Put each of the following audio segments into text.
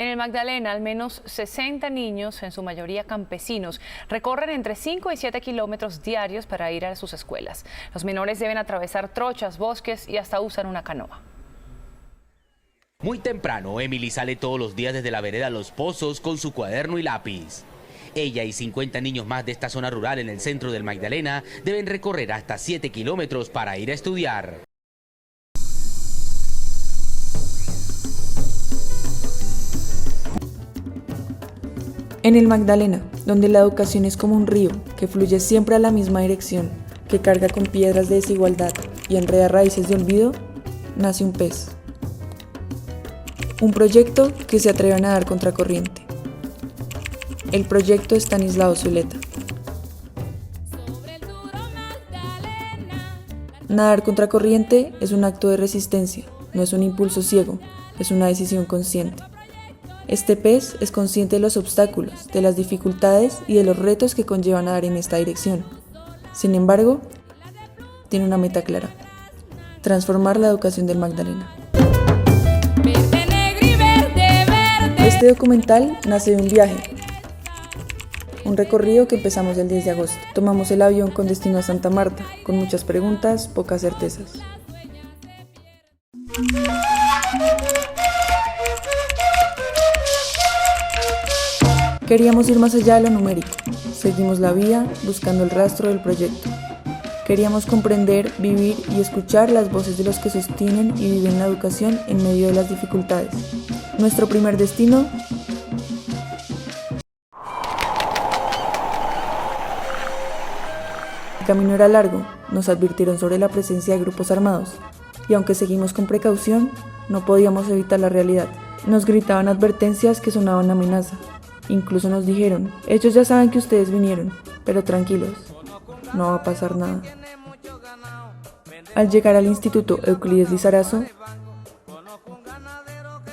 En el Magdalena, al menos 60 niños, en su mayoría campesinos, recorren entre 5 y 7 kilómetros diarios para ir a sus escuelas. Los menores deben atravesar trochas, bosques y hasta usan una canoa. Muy temprano, Emily sale todos los días desde la vereda Los Pozos con su cuaderno y lápiz. Ella y 50 niños más de esta zona rural en el centro del Magdalena deben recorrer hasta 7 kilómetros para ir a estudiar. En el Magdalena, donde la educación es como un río que fluye siempre a la misma dirección, que carga con piedras de desigualdad y enreda raíces de olvido, nace un pez. Un proyecto que se atreve a nadar contracorriente. El proyecto Estanislao Zuleta. Nadar contracorriente es un acto de resistencia, no es un impulso ciego, es una decisión consciente. Este pez es consciente de los obstáculos, de las dificultades y de los retos que conlleva nadar en esta dirección. Sin embargo, tiene una meta clara: transformar la educación del Magdalena. Este documental nace de un viaje, un recorrido que empezamos el 10 de agosto. Tomamos el avión con destino a Santa Marta, con muchas preguntas, pocas certezas. Queríamos ir más allá de lo numérico. Seguimos la vía buscando el rastro del proyecto. Queríamos comprender, vivir y escuchar las voces de los que sostienen y viven la educación en medio de las dificultades. Nuestro primer destino: el camino era largo, nos advirtieron sobre la presencia de grupos armados, y aunque seguimos con precaución, no podíamos evitar la realidad. Nos gritaban advertencias que sonaban a amenaza. Incluso nos dijeron: ellos ya saben que ustedes vinieron, pero tranquilos, no va a pasar nada. Al llegar al Instituto Euclides Lizarazo,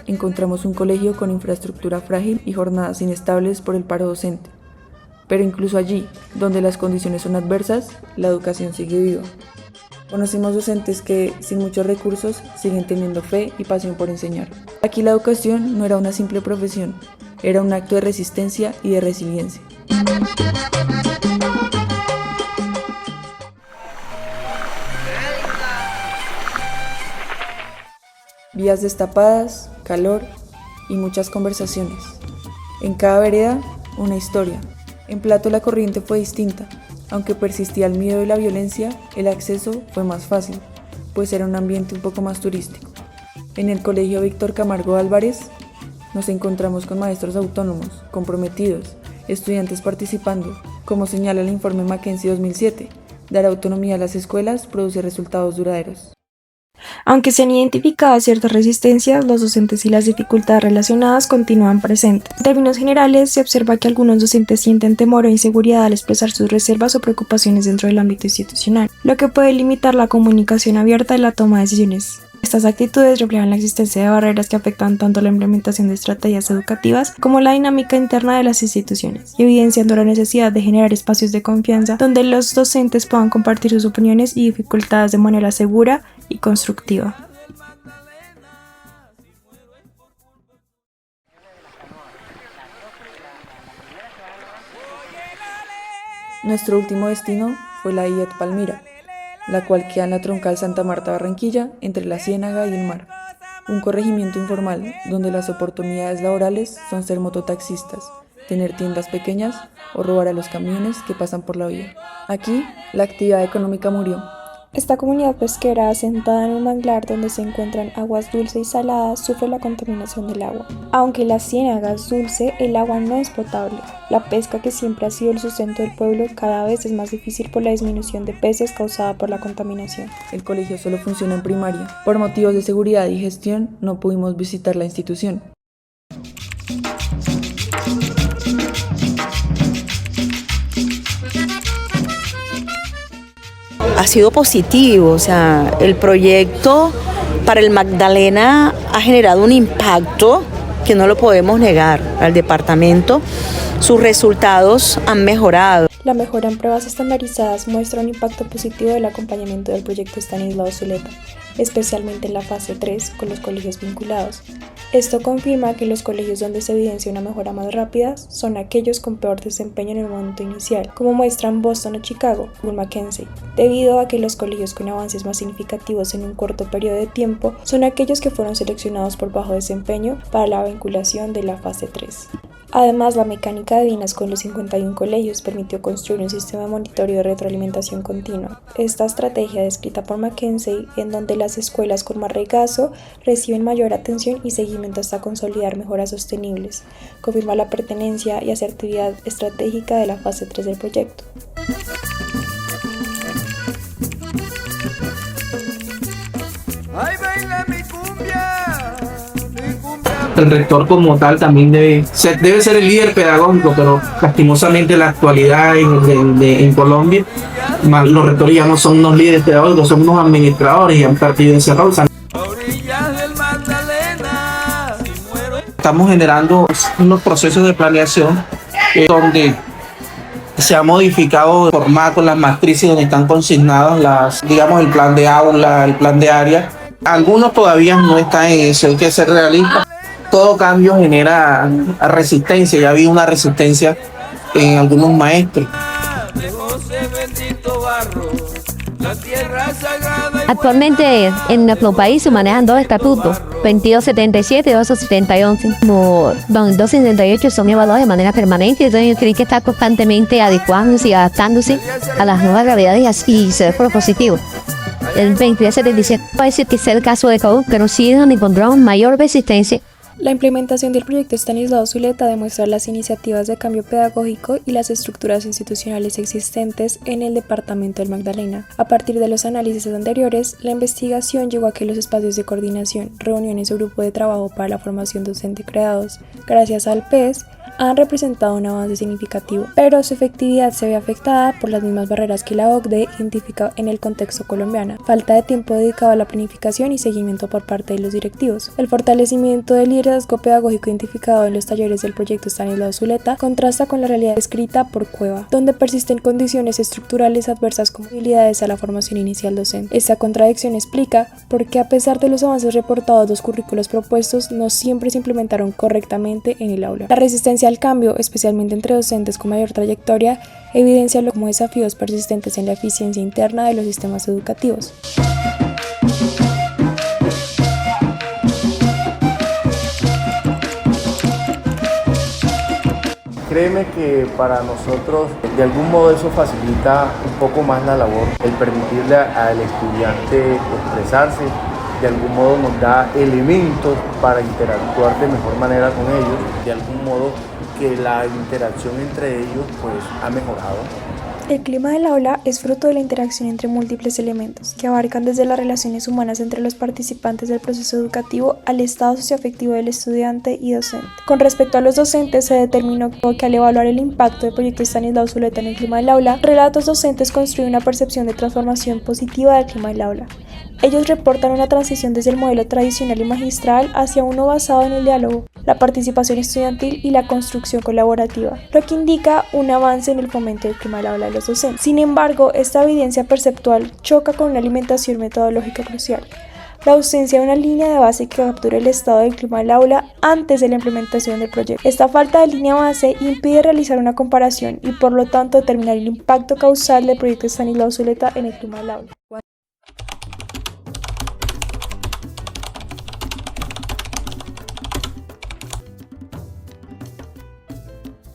encontramos un colegio con infraestructura frágil y jornadas inestables por el paro docente. Pero incluso allí, donde las condiciones son adversas, la educación sigue viva. Conocimos docentes que, sin muchos recursos, siguen teniendo fe y pasión por enseñar. Aquí la educación no era una simple profesión, era un acto de resistencia y de resiliencia. Vías destapadas, calor y muchas conversaciones. En cada vereda, una historia. En Plato la corriente fue distinta. Aunque persistía el miedo y la violencia, el acceso fue más fácil, pues era un ambiente un poco más turístico. En el colegio Víctor Camargo Álvarez nos encontramos con maestros autónomos, comprometidos, estudiantes participando. Como señala el informe McKinsey 2007, dar autonomía a las escuelas produce resultados duraderos. Aunque se han identificado ciertas resistencias, los docentes y las dificultades relacionadas continúan presentes. En términos generales, se observa que algunos docentes sienten temor o inseguridad al expresar sus reservas o preocupaciones dentro del ámbito institucional, lo que puede limitar la comunicación abierta y la toma de decisiones. Estas actitudes reflejan la existencia de barreras que afectan tanto la implementación de estrategias educativas como la dinámica interna de las instituciones, evidenciando la necesidad de generar espacios de confianza donde los docentes puedan compartir sus opiniones y dificultades de manera segura y constructiva. Nuestro último destino fue la IED Palmira, la cual queda en la troncal Santa Marta-Barranquilla, entre la Ciénaga y el mar. Un corregimiento informal donde las oportunidades laborales son ser mototaxistas, tener tiendas pequeñas o robar a los camiones que pasan por la vía. Aquí, la actividad económica murió. Esta comunidad pesquera, asentada en un manglar donde se encuentran aguas dulce y saladas, sufre la contaminación del agua. Aunque la ciénaga es dulce, el agua no es potable. La pesca, que siempre ha sido el sustento del pueblo, cada vez es más difícil por la disminución de peces causada por la contaminación. El colegio solo funciona en primaria. Por motivos de seguridad y gestión, no pudimos visitar la institución. Ha sido positivo, o sea, el proyecto para el Magdalena ha generado un impacto que no lo podemos negar al departamento. Sus resultados han mejorado. La mejora en pruebas estandarizadas muestra un impacto positivo del acompañamiento del proyecto Estanislao Zuleta. especialmente en la fase 3 con los colegios vinculados. Esto confirma que los colegios donde se evidencia una mejora más rápida son aquellos con peor desempeño en el momento inicial, como muestran Boston o Chicago, según McKinsey, debido a que los colegios con avances más significativos en un corto periodo de tiempo son aquellos que fueron seleccionados por bajo desempeño para la vinculación de la fase 3. Además, la mecánica de Vinas con los 51 colegios permitió construir un sistema de monitoreo de retroalimentación continua. Esta estrategia descrita por McKinsey, en donde las escuelas con más regazo reciben mayor atención y seguimiento hasta consolidar mejoras sostenibles, confirma la pertenencia y asertividad estratégica de la fase 3 del proyecto. ¡Ay, baila mi cumbia! Mi cumbia. El rector como tal también debe ser el líder pedagógico, pero lastimosamente en la actualidad en Colombia los rectores ya no son unos líderes pedagógicos, son unos administradores y han perdido ese rol. Estamos generando unos procesos de planeación donde se ha modificado el formato, las matrices donde están consignadas el plan de aula, el plan de área. Algunos todavía no están en eso, hay que ser realistas. Todo cambio genera resistencia, ya había una resistencia en algunos maestros. Actualmente en nuestro país se manejan dos estatutos, 2277 y 271. Como 278 son evaluados de manera permanente, entonces tienen que estar constantemente adecuándose y adaptándose a las nuevas realidades y ser propositivos. El 2377 puede decir que es el caso de Cabo, pero sí encontramos mayor resistencia. La implementación del proyecto Estanislao Zuleta demuestra las iniciativas de cambio pedagógico y las estructuras institucionales existentes en el departamento del Magdalena. A partir de los análisis anteriores, la investigación llegó a que los espacios de coordinación, reuniones o grupo de trabajo para la formación docente creados gracias al PES han representado un avance significativo, pero su efectividad se ve afectada por las mismas barreras que la OCDE identifica en el contexto colombiano: falta de tiempo dedicado a la planificación y seguimiento por parte de los directivos. El fortalecimiento del liderazgo pedagógico identificado en los talleres del proyecto Estanislao Zuleta contrasta con la realidad descrita por Cueva, donde persisten condiciones estructurales adversas como habilidades a la formación inicial docente. Esta contradicción explica por qué, a pesar de los avances reportados, los currículos propuestos no siempre se implementaron correctamente en el aula. La resistencia al cambio, especialmente entre docentes con mayor trayectoria, evidencia como desafíos persistentes en la eficiencia interna de los sistemas educativos. Créeme que para nosotros de algún modo eso facilita un poco más la labor, el permitirle al estudiante expresarse, de algún modo nos da elementos para interactuar de mejor manera con ellos, de algún modo que la interacción entre ellos pues ha mejorado. El clima del aula es fruto de la interacción entre múltiples elementos, que abarcan desde las relaciones humanas entre los participantes del proceso educativo al estado socioafectivo del estudiante y docente. Con respecto a los docentes, se determinó que al evaluar el impacto del proyecto Estanislao Zuleta en el clima del aula, relatos docentes construyen una percepción de transformación positiva del clima del aula. Ellos reportan una transición desde el modelo tradicional y magistral hacia uno basado en el diálogo, la participación estudiantil y la construcción colaborativa, lo que indica un avance en el fomento del clima del aula de los docentes. Sin embargo, esta evidencia perceptual choca con una alimentación metodológica crucial: la ausencia de una línea de base que capture el estado del clima del aula antes de la implementación del proyecto. Esta falta de línea base impide realizar una comparación y por lo tanto determinar el impacto causal del proyecto Estanislao Zuleta en el clima del aula.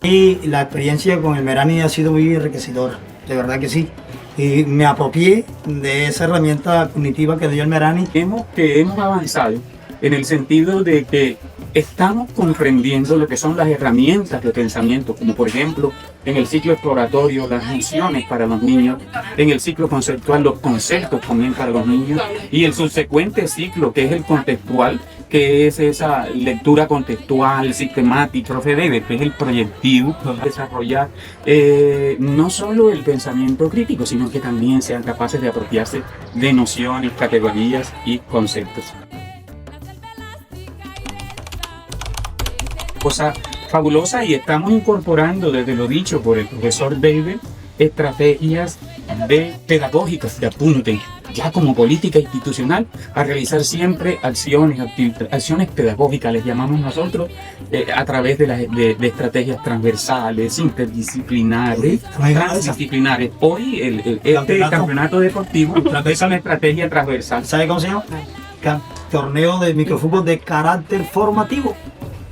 Y la experiencia con el Merani ha sido muy enriquecedora, de verdad que sí. Y me apropié de esa herramienta cognitiva que dio el Merani. Hemos avanzado en el sentido de que estamos comprendiendo lo que son las herramientas de pensamiento, como por ejemplo en el ciclo exploratorio las funciones para los niños, en el ciclo conceptual los conceptos también para los niños, y el subsecuente ciclo, que es el contextual, que es esa lectura contextual, sistemática, procedente, que es el proyectivo, desarrollar no solo el pensamiento crítico, sino que también sean capaces de apropiarse de nociones, categorías y conceptos. Cosa fabulosa, y estamos incorporando desde lo dicho por el profesor David estrategias pedagógicas que apunten ya como política institucional a realizar siempre acciones pedagógicas, les llamamos nosotros, a través de estrategias transversales, interdisciplinares, transdisciplinares. Hoy este campeonato deportivo es una estrategia transversal. ¿Sabe cómo se llama? Torneo de microfútbol de carácter formativo.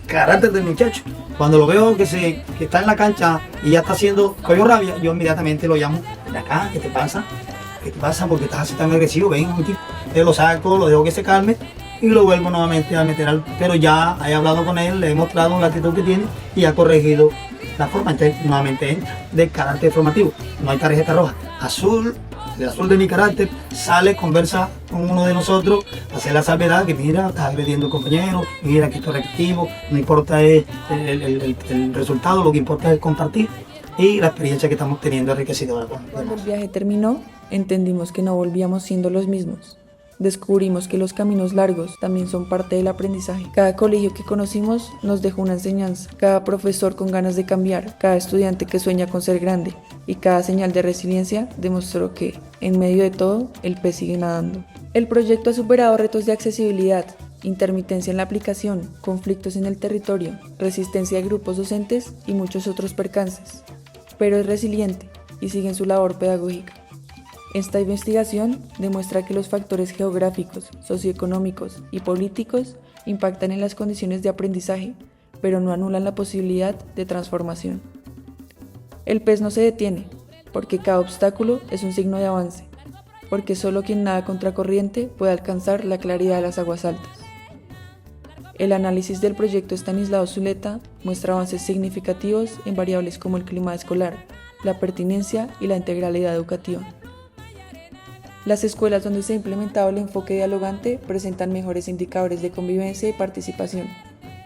Carácter del muchacho. Cuando lo veo que está en la cancha y ya está haciendo coño rabia, yo inmediatamente lo llamo. Ven acá, ¿qué te pasa? ¿Qué te pasa? ¿Por qué estás así tan agresivo? Ven, un tipo. Yo lo saco, lo dejo que se calme y lo vuelvo nuevamente a meter pero ya he hablado con él, le he mostrado la actitud que tiene y ha corregido la forma. Entonces nuevamente entra de carácter formativo. No hay tarjeta roja. El azul de mi carácter sale, conversa con uno de nosotros, hace la salvedad que mira, estás agrediendo al compañero, mira que esto es reactivo, no importa el resultado, lo que importa es compartir y la experiencia que estamos teniendo es enriquecedora. Cuando el viaje terminó, entendimos que no volvíamos siendo los mismos. Descubrimos que los caminos largos también son parte del aprendizaje. Cada colegio que conocimos nos dejó una enseñanza, cada profesor con ganas de cambiar, cada estudiante que sueña con ser grande y cada señal de resiliencia demostró que, en medio de todo, el pez sigue nadando. El proyecto ha superado retos de accesibilidad, intermitencia en la aplicación, conflictos en el territorio, resistencia de grupos docentes y muchos otros percances, pero es resiliente y sigue en su labor pedagógica. Esta investigación demuestra que los factores geográficos, socioeconómicos y políticos impactan en las condiciones de aprendizaje, pero no anulan la posibilidad de transformación. El pez no se detiene, porque cada obstáculo es un signo de avance, porque solo quien nada contracorriente puede alcanzar la claridad de las aguas altas. El análisis del proyecto Estanislao Zuleta muestra avances significativos en variables como el clima escolar, la pertinencia y la integralidad educativa. Las escuelas donde se ha implementado el enfoque dialogante presentan mejores indicadores de convivencia y participación,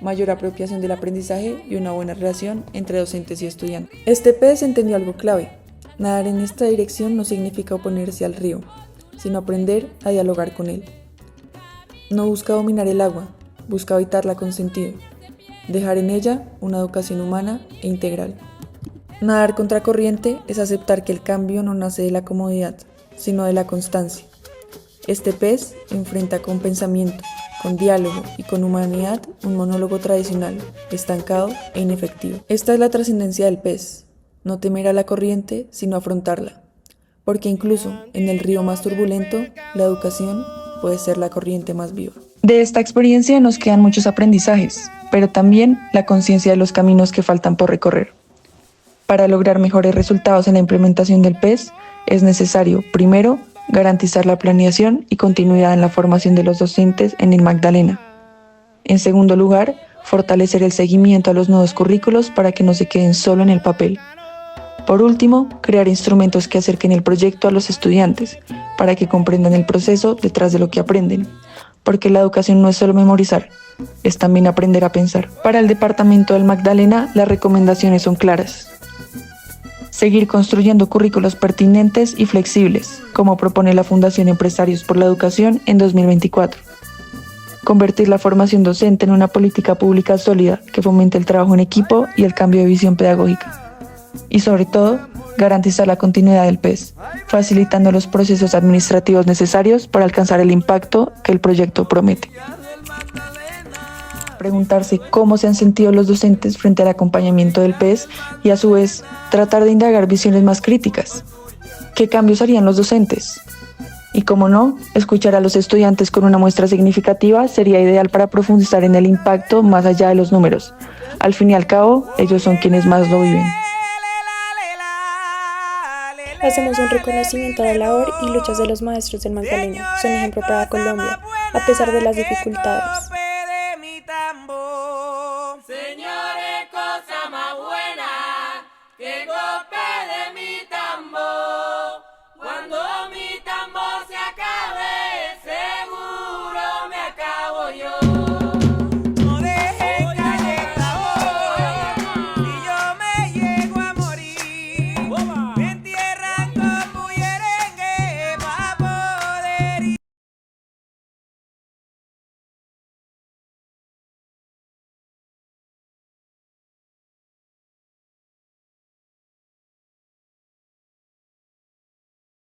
mayor apropiación del aprendizaje y una buena relación entre docentes y estudiantes. Este pez entendió algo clave. Nadar en esta dirección no significa oponerse al río, sino aprender a dialogar con él. No busca dominar el agua, busca habitarla con sentido, dejar en ella una educación humana e integral. Nadar contracorriente es aceptar que el cambio no nace de la comodidad, sino de la constancia. Este pez enfrenta con pensamiento, con diálogo y con humanidad un monólogo tradicional, estancado e inefectivo. Esta es la trascendencia del pez, no temer a la corriente, sino afrontarla, porque incluso en el río más turbulento, la educación puede ser la corriente más viva. De esta experiencia nos quedan muchos aprendizajes, pero también la conciencia de los caminos que faltan por recorrer. Para lograr mejores resultados en la implementación del PES, es necesario, primero, garantizar la planeación y continuidad en la formación de los docentes en el Magdalena. En segundo lugar, fortalecer el seguimiento a los nuevos currículos para que no se queden solo en el papel. Por último, crear instrumentos que acerquen el proyecto a los estudiantes, para que comprendan el proceso detrás de lo que aprenden. Porque la educación no es solo memorizar, es también aprender a pensar. Para el departamento del Magdalena, las recomendaciones son claras. Seguir construyendo currículos pertinentes y flexibles, como propone la Fundación Empresarios por la Educación en 2024. Convertir la formación docente en una política pública sólida que fomente el trabajo en equipo y el cambio de visión pedagógica. Y sobre todo, garantizar la continuidad del PES, facilitando los procesos administrativos necesarios para alcanzar el impacto que el proyecto promete. Preguntarse cómo se han sentido los docentes frente al acompañamiento del PES y a su vez tratar de indagar visiones más críticas. ¿Qué cambios harían los docentes? Y cómo no, escuchar a los estudiantes con una muestra significativa sería ideal para profundizar en el impacto más allá de los números. Al fin y al cabo, ellos son quienes más lo viven. Hacemos un reconocimiento a la labor y luchas de los maestros del Magdalena. Son ejemplo para Colombia, a pesar de las dificultades.